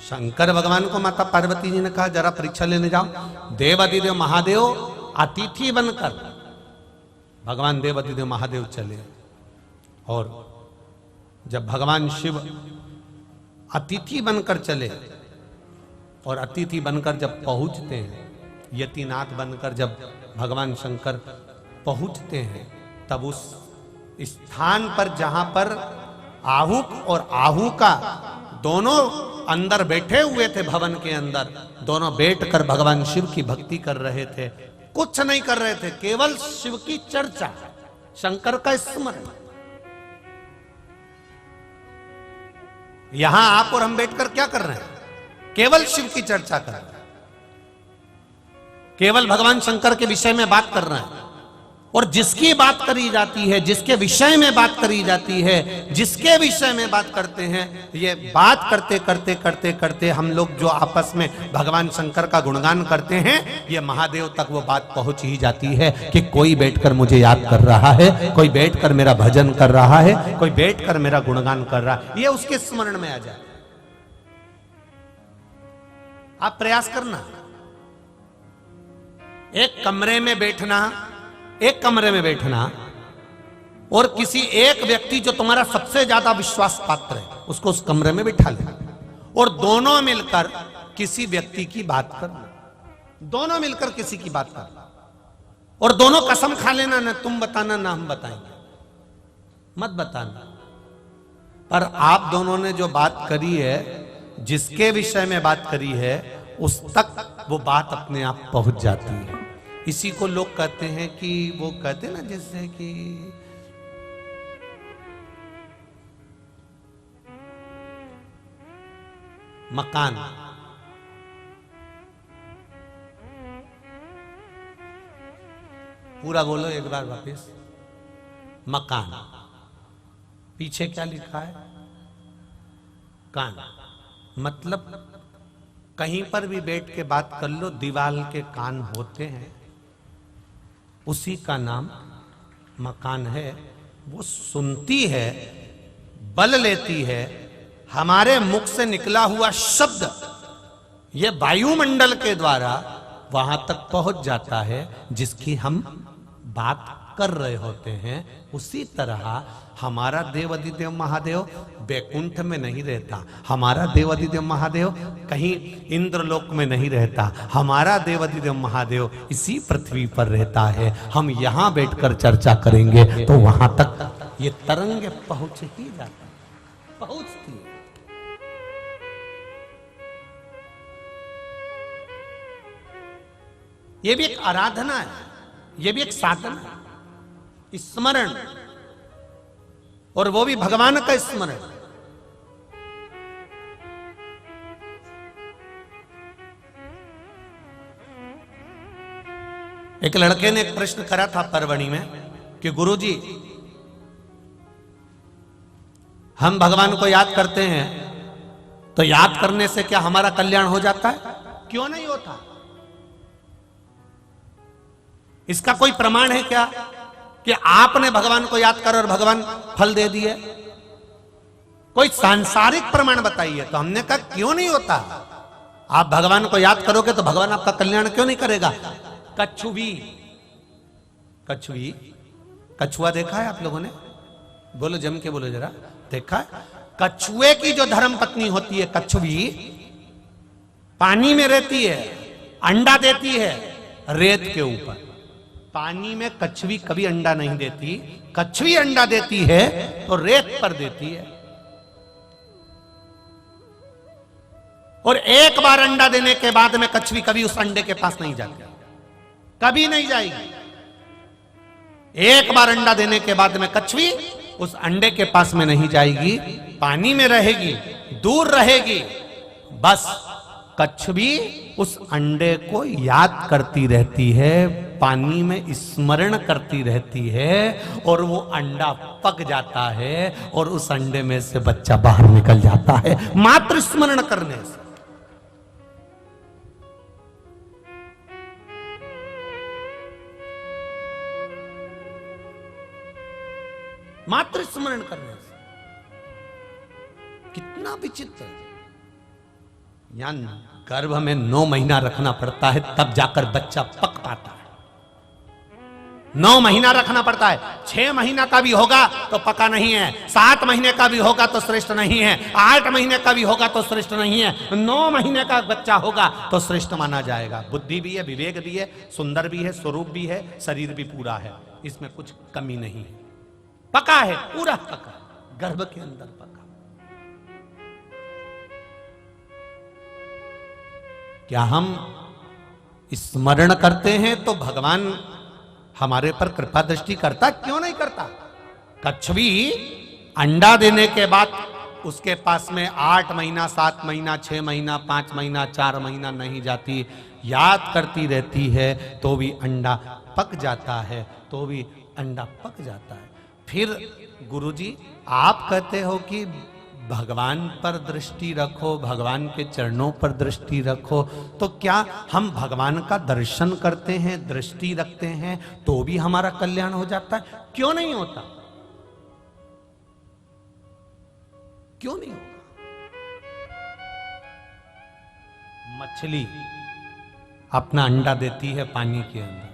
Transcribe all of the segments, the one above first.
शंकर भगवान को माता पार्वती जी ने कहा जरा परीक्षा लेने जाओ। देवाधिदेव महादेव अतिथि बनकर भगवान देवाधिदेव महादेव चले, और जब भगवान शिव अतिथि बनकर चले और अतिथि बनकर जब पहुंचते हैं, यतिनाथ बनकर जब भगवान शंकर पहुंचते हैं, तब उस स्थान पर जहां पर आहुक और आहू का दोनों अंदर बैठे हुए थे, भवन के अंदर दोनों बैठकर भगवान शिव की भक्ति कर रहे थे, कुछ नहीं कर रहे थे, केवल शिव की चर्चा, शंकर का स्मरण। यहां आप और हम बैठकर क्या कर रहे हैं? केवल शिव की चर्चा कर रहे हैं, केवल भगवान शंकर के विषय में बात कर रहे हैं। और जिसकी बात करी जाती है, जिसके विषय में बात करी जाती है, जिसके विषय में बात करते हैं, ये बात करते करते करते करते हम लोग जो आपस में भगवान शंकर का गुणगान करते हैं, ये महादेव तक वो बात पहुंच ही जाती है कि कोई बैठकर मुझे याद कर रहा है, कोई बैठकर मेरा भजन कर रहा है, कोई बैठकर मेरा गुणगान कर रहा है, ये उसके स्मरण में आ जाए। आप प्रयास करना, एक कमरे में बैठना और किसी एक व्यक्ति जो तुम्हारा सबसे ज्यादा विश्वास पात्र है, उसको उस कमरे में बिठा लेना और दोनों मिलकर किसी व्यक्ति की बात करना, दोनों मिलकर किसी की बात करना, और दोनों कसम खा लेना, ना तुम बताना ना हम बताएंगे, मत बताना। पर आप दोनों ने जो बात करी है, जिसके विषय में बात करी है, उस तक वो बात अपने आप पहुंच जाती है। इसी को लोग कहते हैं कि वो कहते हैं ना, जैसे कि मकान, पूरा बोलो एक बार वापस, मकान, पीछे क्या लिखा है? कान। मतलब कहीं पर भी बैठ के बात कर लो, दीवाल के कान होते हैं, उसी का नाम मकान है। वो सुनती है, बल लेती है, हमारे मुख से निकला हुआ शब्द ये वायुमंडल के द्वारा वहां तक पहुंच जाता है जिसकी हम बात कर रहे होते हैं। उसी तरह हमारा देवाधिदेव महादेव बैकुंठ में नहीं रहता, हमारा देवाधिदेव महादेव कहीं इंद्रलोक में नहीं रहता, हमारा देवाधिदेव महादेव इसी पृथ्वी पर रहता है। हम यहां बैठकर चर्चा करेंगे तो वहां तक ये तरंग पहुंच ही जाता, पहुंचती है। ये भी एक आराधना है, ये भी एक साधना है, स्मरण, और वो भी भगवान का स्मरण। एक लड़के ने एक प्रश्न करा था परवणी में कि गुरुजी, हम भगवान को याद करते हैं तो याद करने से क्या हमारा कल्याण हो जाता है? क्यों नहीं होता? इसका कोई प्रमाण है क्या कि आपने भगवान को याद कर और भगवान फल दे दिए? कोई सांसारिक प्रमाण बताइए। तो हमने कहा क्यों नहीं होता? आप भगवान को याद करोगे तो भगवान आपका कल्याण क्यों नहीं करेगा? कछुआ देखा है आप लोगों ने? बोलो, जम के बोलो जरा, देखा है? कछुए की जो धर्म पत्नी होती है कछुवी, पानी में रहती है, अंडा देती है रेत के ऊपर। पानी में कछुवी कभी अंडा नहीं देती, कछुवी अंडा देती है तो रेत पर देती है। और एक बार अंडा देने के बाद में कछुवी कभी उस अंडे के पास नहीं जाती, कभी नहीं जाएगी। एक बार अंडा देने के बाद में कछुवी उस अंडे के पास में नहीं जाएगी, पानी में रहेगी, दूर रहेगी। बस कछुवी उस अंडे को याद करती रहती है, पानी में स्मरण करती रहती है, और वो अंडा पक जाता है और उस अंडे में से बच्चा बाहर निकल जाता है, मात्र स्मरण करने से। मात्र स्मरण करने से। कितना विचित्र है। यहाँ गर्भ में 9 महीना रखना पड़ता है, तब जाकर बच्चा पक पाता है। 9 महीना रखना पड़ता है। 6 महीना का भी होगा तो पका नहीं है, 7 महीने का भी होगा तो श्रेष्ठ नहीं है, 8 महीने का भी होगा तो श्रेष्ठ नहीं है, 9 महीने का बच्चा होगा तो श्रेष्ठ माना जाएगा। बुद्धि भी है, विवेक भी है, सुंदर भी है, स्वरूप भी है, शरीर भी पूरा है, इसमें कुछ कमी नहीं है। पका है, पूरा पका, गर्भ के अंदर पका। क्या हम स्मरण करते हैं तो भगवान हमारे पर कृपा दृष्टि करता? क्यों नहीं करता? कछुआ अंडा देने के बाद उसके पास में 8 महीना, 7 महीना, 6 महीना, 5 महीना, 4 महीना नहीं जाती, याद करती रहती है तो भी अंडा पक जाता है, तो भी अंडा पक जाता है। फिर गुरुजी आप कहते हो कि भगवान पर दृष्टि रखो, भगवान के चरणों पर दृष्टि रखो, तो क्या हम भगवान का दर्शन करते हैं, दृष्टि रखते हैं तो भी हमारा कल्याण हो जाता है? क्यों नहीं होता? क्यों नहीं होता? मछली अपना अंडा देती है पानी के अंदर।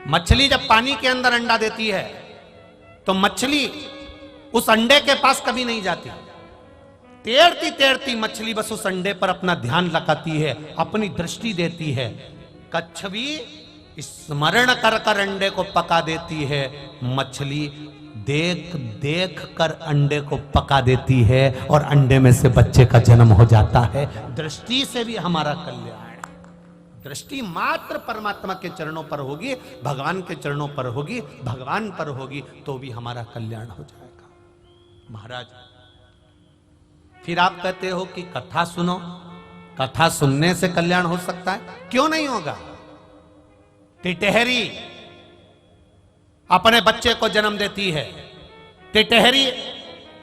मछली जब पानी के अंदर अंडा देती है तो मछली उस अंडे के पास कभी नहीं जाती। तैरती तैरती मछली बस उस अंडे पर अपना ध्यान लगाती है, अपनी दृष्टि देती है। कछुआ स्मरण कर कर अंडे को पका देती है, मछली देख देख कर अंडे को पका देती है और अंडे में से बच्चे का जन्म हो जाता है। दृष्टि से भी हमारा कल्याण। दृष्टि मात्र परमात्मा के चरणों पर होगी, भगवान के चरणों पर होगी, भगवान पर होगी तो भी हमारा कल्याण हो जाएगा। महाराज फिर आप कहते हो कि कथा सुनो, कथा सुनने से कल्याण हो सकता है? क्यों नहीं होगा? टिटहरी अपने बच्चे को जन्म देती है, टिटहरी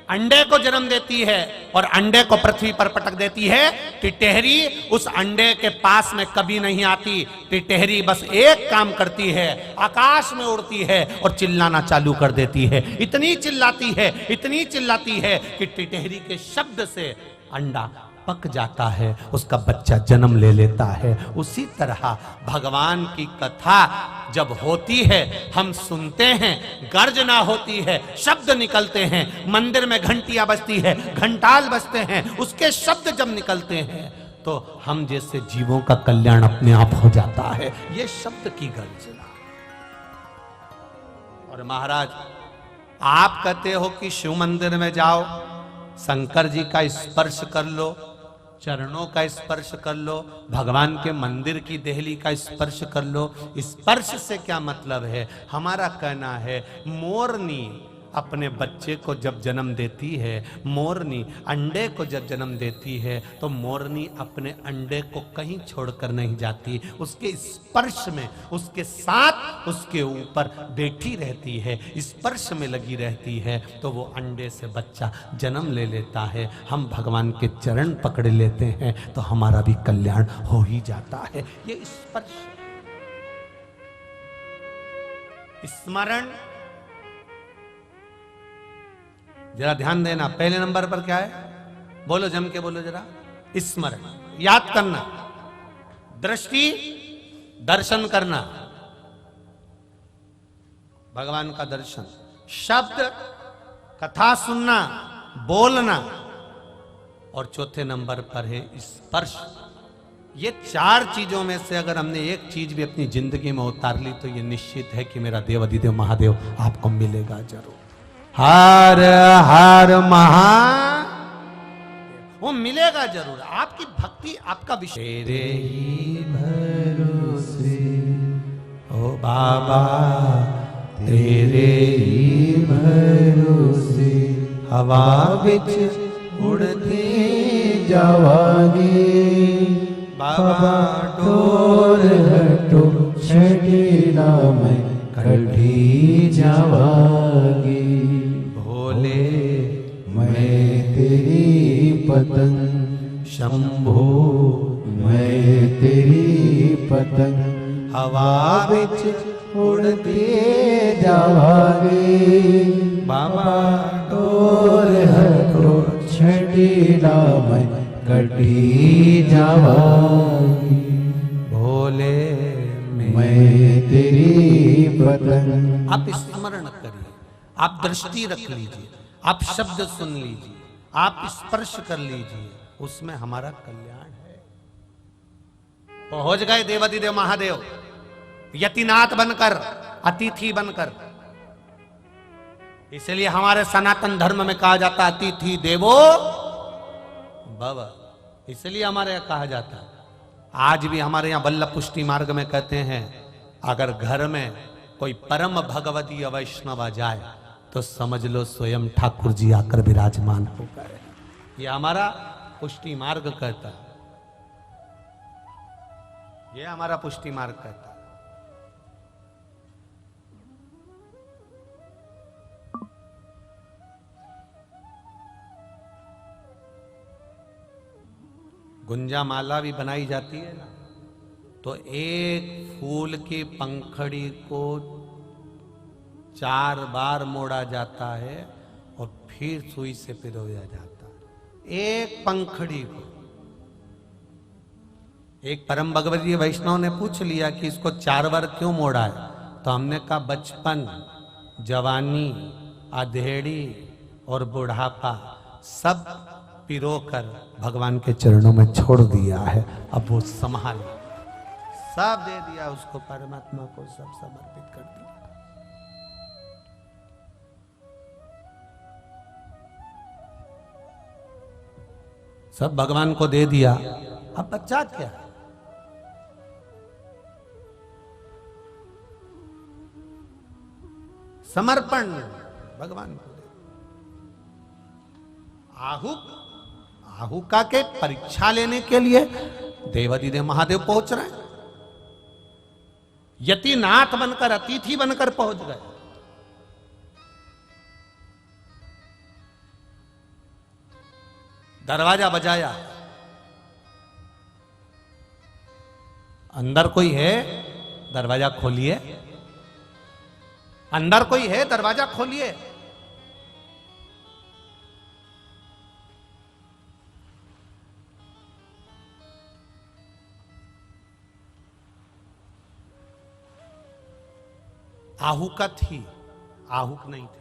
अंडे को जन्म देती है और अंडे को पृथ्वी पर पटक देती है। टिटहरी उस अंडे के पास में कभी नहीं आती। टिटहरी बस एक काम करती है, आकाश में उड़ती है और चिल्लाना चालू कर देती है। इतनी चिल्लाती है, इतनी चिल्लाती है कि टिटहरी के शब्द से अंडा पक जाता है, उसका बच्चा जन्म ले लेता है। उसी तरह भगवान की कथा जब होती है, हम सुनते हैं, गर्जना होती है, शब्द निकलते हैं, मंदिर में घंटियां बजती है, घंटाल बजते हैं, उसके शब्द जब निकलते हैं तो हम जैसे जीवों का कल्याण अपने आप हो जाता है। ये शब्द की गर्जना। और महाराज आप कहते हो कि शिव मंदिर में जाओ, शंकर जी का स्पर्श कर लो, चरणों का स्पर्श कर लो, भगवान के मंदिर की देहली का स्पर्श कर लो। स्पर्श से क्या मतलब है? हमारा कहना है मोरनी अपने बच्चे को जब जन्म देती है, मोरनी अंडे को जब जन्म देती है तो मोरनी अपने अंडे को कहीं छोड़कर नहीं जाती, उसके स्पर्श में, उसके साथ, उसके ऊपर बैठी रहती है, स्पर्श में लगी रहती है, तो वो अंडे से बच्चा जन्म ले लेता है। हम भगवान के चरण पकड़ लेते हैं तो हमारा भी कल्याण हो ही जाता है। ये स्पर्श, स्मरण, जरा ध्यान देना। पहले नंबर पर क्या है? बोलो, जम के बोलो जरा। स्मरण, याद करना, दृष्टि, दर्शन करना, भगवान का दर्शन, शब्द, कथा सुनना, बोलना, और चौथे नंबर पर है स्पर्श। ये 4 चीजों में से अगर हमने एक चीज भी अपनी जिंदगी में उतार ली तो ये निश्चित है कि मेरा देव अधिदेव महादेव आपको मिलेगा जरूर। हर हर महा, वो मिलेगा जरूर। आपकी भक्ति, आपका विषय। तेरे ही भरोसे ओ बाबा, तेरे ही भरोसे हवा बिच उड़ते जावागे। बाबा डोर हटो छड़ीना में कढ़ी जावागे। भोले मैं तेरी पतंग, शंभो मैं तेरी पतंग, हवा बिच उड़ते जावागे। बाबा डोर हटो छड़ीला मैं कटी जावाई। भोले मैं तेरी पतंग। आप स्मरण करिए, आप दृष्टि रख लीजिए, आप शब्द सुन लीजिए, आप स्पर्श कर लीजिए, उसमें हमारा कल्याण है। पहुंच गए देवाधिदेव महादेव यतिनाथ बनकर, अतिथि बनकर। इसलिए हमारे सनातन धर्म में कहा जाता अतिथि देवो भव, इसलिए हमारे यहां कहा जाता है। आज भी हमारे यहां वल्लभ पुष्टि मार्ग में कहते हैं, अगर घर में कोई परम भगवती वैष्णव आ जाए तो समझ लो स्वयं ठाकुर जी आकर विराजमान हो गए। ये हमारा पुष्टि मार्ग कहता है, ये हमारा पुष्टि मार्ग कहता है। गुंजा माला भी बनाई जाती है ना, तो एक फूल की पंखड़ी को 4 बार मोड़ा जाता है और फिर सुई से पिरोया जाता है, एक पंखड़ी को। एक परम भगवती वैष्णव ने पूछ लिया कि इसको 4 बार क्यों मोड़ा है, तो हमने कहा बचपन, जवानी, अधेड़ी और बुढ़ापा सब पिरो कर भगवान के चरणों में छोड़ दिया है। अब वो संभाल सब दे दिया उसको, परमात्मा को सब समर्पित कर दिया। सब भगवान को दे दिया, अब बच्चा क्या? समर्पण भगवान को दे। आहुका के परीक्षा लेने के लिए देवाधिदेव महादेव पहुंच रहे हैं। यतिनाथ बनकर, अतिथि बनकर पहुंच गए। दरवाजा बजाया, अंदर कोई है? दरवाजा खोलिए। अंदर कोई है? दरवाजा खोलिए। आहुका थी, आहुक नहीं थी।